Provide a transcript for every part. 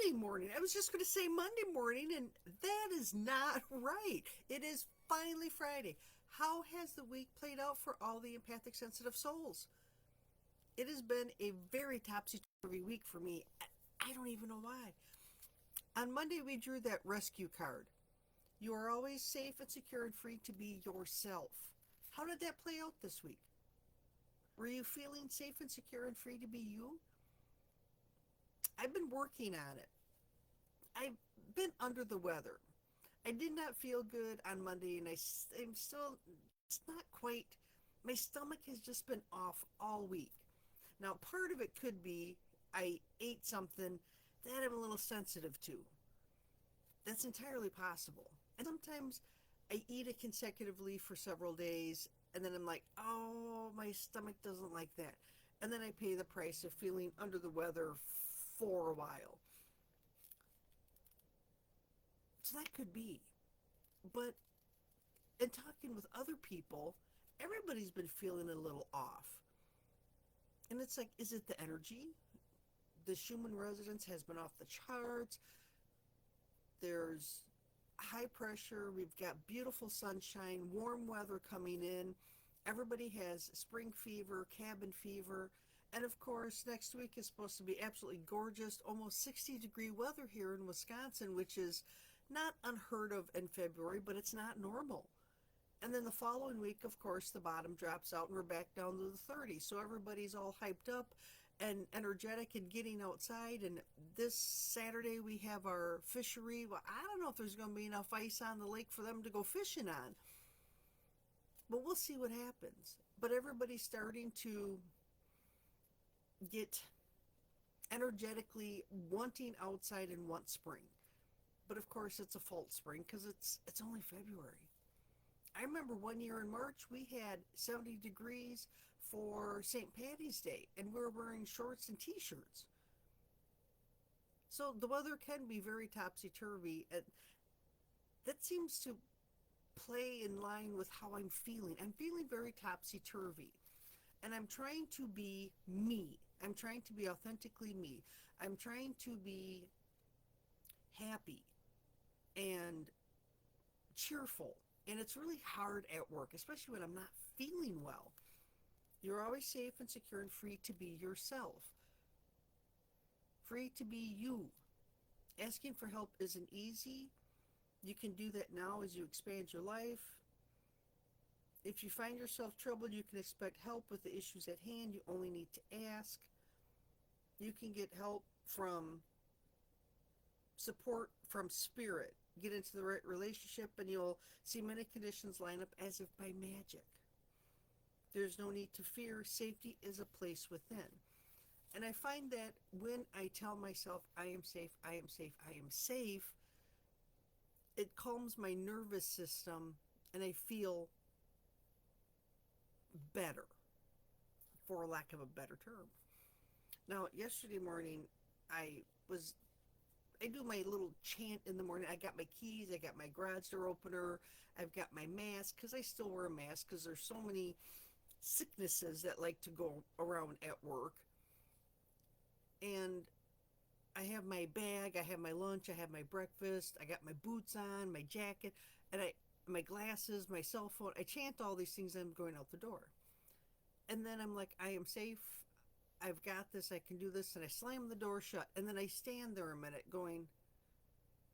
Tuesday morning. I was just going to say Monday morning, and that is not right. It is finally Friday. How has the week played out for all the empathic sensitive souls? It has been a very topsy turvy week for me. I don't even know why. On Monday, we drew that rescue card. You are always safe and secure and free to be yourself. How did that play out this week? Were you feeling safe and secure and free to be you? I've been working on it. I've been under the weather. I did not feel good on Monday, and I'm still just not quite. My stomach has just been off all week. Now, part of it could be I ate something that I'm a little sensitive to. That's entirely possible. And sometimes I eat it consecutively for several days, and then I'm like, oh, my stomach doesn't like that. And then I pay the price of feeling under the weather for a while. So that could be. But in talking with other people, everybody's been feeling a little off. And it's like, is it the energy? The Schumann resonance has been off the charts. There's high pressure. We've got beautiful sunshine, warm weather coming in. Everybody has spring fever, cabin fever. And of course, next week is supposed to be absolutely gorgeous, almost 60-degree weather here in Wisconsin, which is not unheard of in February, but it's not normal. And then the following week, of course, the bottom drops out and we're back down to the 30s. So everybody's all hyped up and energetic and getting outside. And this Saturday, we have our fishery. Well, I don't know if there's going to be enough ice on the lake for them to go fishing on, but we'll see what happens. But everybody's starting to get energetically wanting outside and want spring. But of course, it's a false spring because it's only February. I remember one year in March we had 70 degrees for St. Patty's Day, and we were wearing shorts and t-shirts. So the weather can be very topsy-turvy, and that seems to play in line with how I'm feeling. I'm feeling very topsy-turvy, and I'm trying to be me. I'm trying to be authentically me. I'm trying to be happy and cheerful. And it's really hard at work, especially when I'm not feeling well. You're always safe and secure and free to be yourself, free to be you. Asking for help isn't easy. You can do that now as you expand your life. If you find yourself troubled, you can expect help with the issues at hand. You only need to ask. You can get help from support from spirit. Get into the right relationship, and you'll see many conditions line up as if by magic. There's no need to fear. Safety is a place within. And I find that when I tell myself, I am safe, I am safe, I am safe, it calms my nervous system and I feel better, for lack of a better term. Now, yesterday morning, I was I do my little chant in the morning. I got my keys, I got my garage door opener, I've got my mask because I still wear a mask because there's so many sicknesses that like to go around at work. And I have my bag, I have my lunch, I have my breakfast, I got my boots on, my jacket, and my glasses, my cell phone. I chant all these things and I'm going out the door. And then I'm like, I am safe. I've got this. I can do this. And I slam the door shut. And then I stand there a minute going,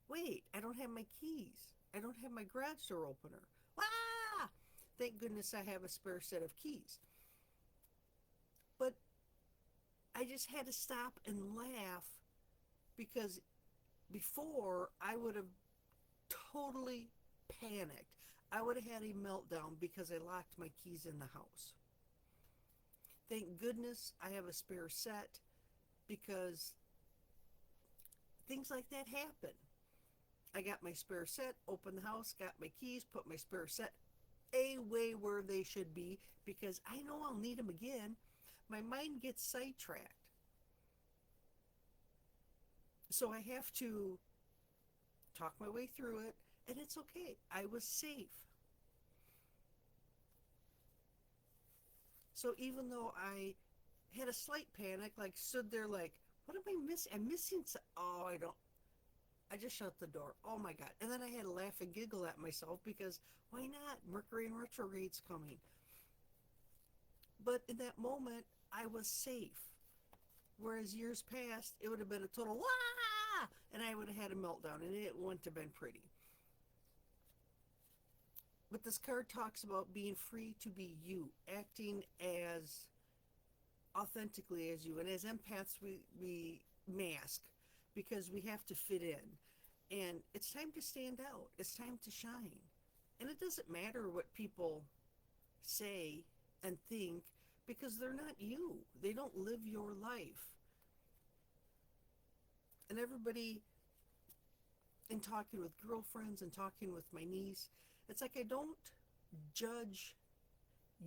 wait, I don't have my keys. I don't have my garage door opener. Ah! Thank goodness I have a spare set of keys. But I just had to stop and laugh because before I would have totally panicked. I would have had a meltdown because I locked my keys in the house. Thank goodness I have a spare set because things like that happen. I got my spare set, opened the house, got my keys, put my spare set away where they should be because I know I'll need them again. My mind gets sidetracked. So I have to talk my way through it, and it's okay. I was safe. So even though I had a slight panic, like stood there like, What am I missing? I'm missing some. Oh, I don't. I just shut the door. Oh my God. And then I had to laugh and giggle at myself because why not? Mercury in retrograde's coming. But in that moment, I was safe. Whereas years past, it would have been a total wah! And I would have had a meltdown and it wouldn't have been pretty. But this card talks about being free to be you, acting as authentically as you. And as empaths, we mask because we have to fit in. And it's time to stand out, it's time to shine. And it doesn't matter what people say and think because they're not you, they don't live your life. And everybody, in talking with girlfriends and talking with my niece, it's like I don't judge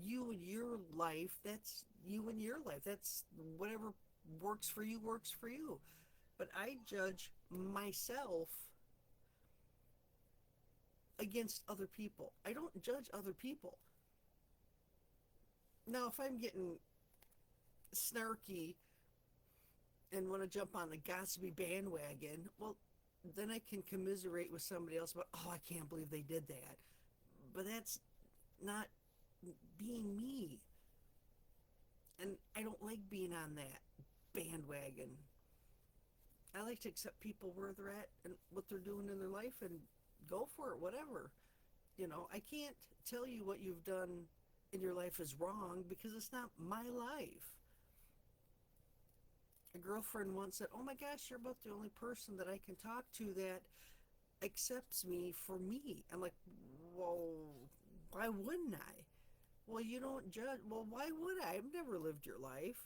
you and your life. That's you and your life. That's whatever works for you, works for you. But I judge myself against other people. I don't judge other people. Now, if I'm getting snarky and want to jump on the gossipy bandwagon, well, then I can commiserate with somebody else about, oh, I can't believe they did that. But that's not being me. And I don't like being on that bandwagon. I like to accept people where they're at and what they're doing in their life and go for it, whatever. You know, I can't tell you what you've done in your life is wrong because it's not my life. A girlfriend once said, oh my gosh, you're about the only person that I can talk to that accepts me for me. I'm like, well, why wouldn't I? Well, you don't judge. Well, why would I? I've never lived your life.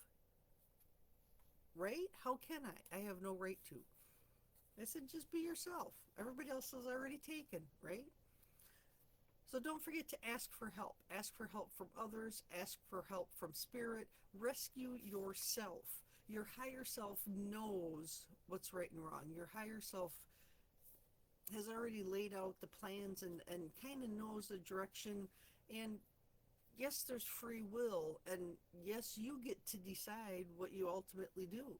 Right? How can I? I have no right to. I said, just be yourself. Everybody else is already taken, right? So don't forget to ask for help. Ask for help from others. Ask for help from spirit. Rescue yourself. Your higher self knows what's right and wrong. Your higher self has already laid out the plans and kind of knows the direction. And yes, there's free will. And yes, you get to decide what you ultimately do.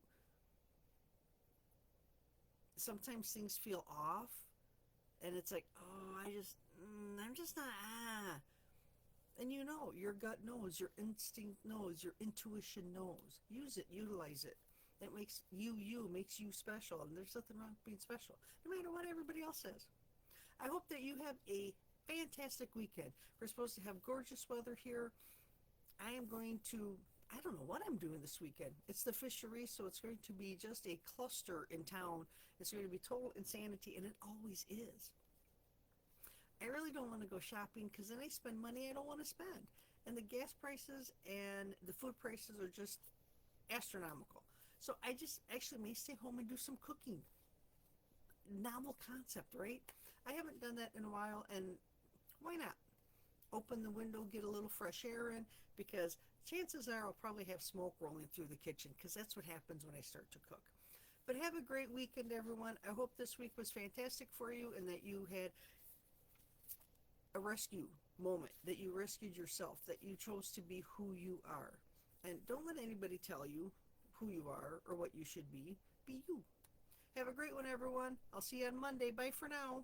Sometimes things feel off. And it's like, oh, I'm just not, And you know, your gut knows, your instinct knows, your intuition knows. Use it, utilize it. That makes you, makes you special. And there's nothing wrong with being special, no matter what everybody else says. I hope that you have a fantastic weekend. We're supposed to have gorgeous weather here. I am going to, I don't know what I'm doing this weekend. It's the fishery, so it's going to be just a cluster in town. It's going to be total insanity, and it always is. I really don't want to go shopping because then I spend money I don't want to spend. And the gas prices and the food prices are just astronomical. So I just actually may stay home and do some cooking. Novel concept, right? I haven't done that in a while, and why not? Open the window, get a little fresh air in, because chances are I'll probably have smoke rolling through the kitchen because that's what happens when I start to cook. But have a great weekend, everyone. I hope this week was fantastic for you and that you had a rescue moment, that you rescued yourself, that you chose to be who you are. And don't let anybody tell you who you are or what you should be. Be you. Have a great one, everyone. I'll see you on Monday. Bye for now.